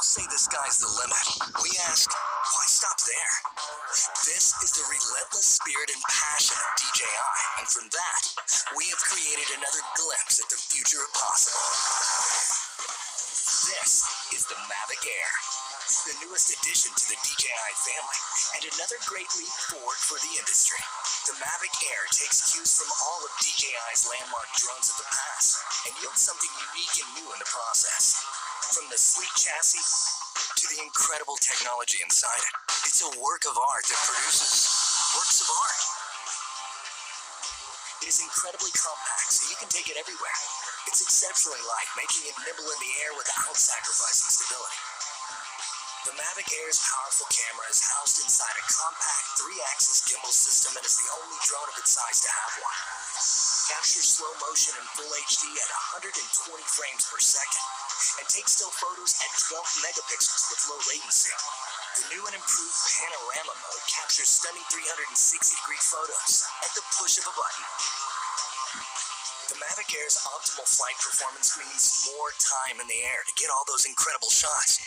say the sky's the limit, we ask, why stop there? This is the relentless spirit and passion of DJI, and from that, we have created another glimpse at the future of possible. This is the Mavic Air, the newest addition to the DJI family, and another great leap forward for the industry. The Mavic Air takes cues from all of DJI's landmark drones of the past and yields something unique and new in the process. From the sleek chassis to the incredible technology inside it, it's a work of art that produces works of art. It is incredibly compact, so you can take it everywhere. It's exceptionally light, making it nimble in the air without sacrificing stability. The Mavic Air's powerful camera is housed inside a compact 3-axis gimbal system and is the only drone of its size to have one. Captures slow motion in full HD at 120 frames per second and takes still photos at 12 megapixels with low latency. The new and improved panorama mode captures stunning 360-degree photos at the push of a button. The Mavic Air's optimal flight performance means more time in the air to get all those incredible shots.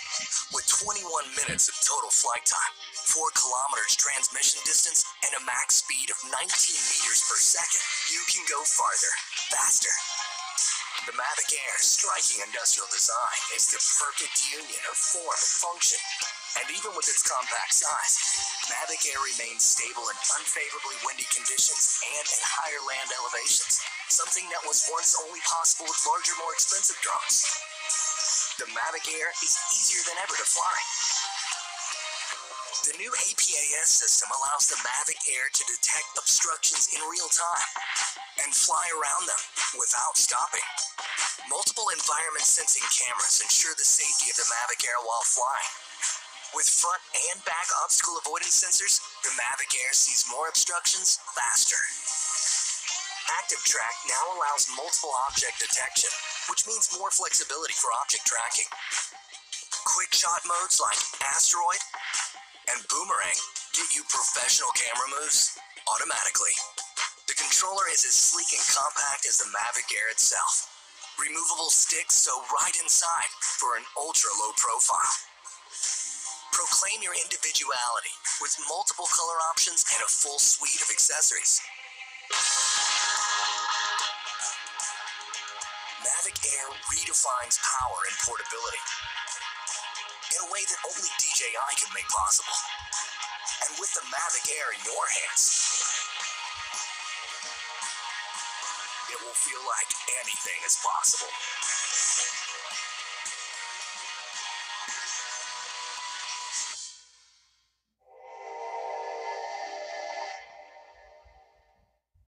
With 21 minutes of total flight time, 4 kilometers transmission distance, and a max speed of 19 meters per second, you can go farther, faster. The Mavic Air's striking industrial design is the perfect union of form and function. And even with its compact size, Mavic Air remains stable in unfavorably windy conditions and at higher land elevations, something that was once only possible with larger, more expensive drones. The Mavic Air is easier than ever to fly. The new APAS system allows the Mavic Air to detect obstructions in real time and fly around them without stopping. Multiple environment sensing cameras ensure the safety of the Mavic Air while flying. With front and back obstacle avoidance sensors, the Mavic Air sees more obstructions faster. Active Track now allows multiple object detection, which means more flexibility for object tracking. Quick shot modes like Asteroid and Boomerang get you professional camera moves automatically. The controller is as sleek and compact as the Mavic Air itself. Removable sticks sew right inside for an ultra-low profile. Proclaim your individuality with multiple color options and a full suite of accessories. Mavic Air redefines power and portability in a way that only DJI can make possible. And with the Mavic Air in your hands, it will feel like anything is possible.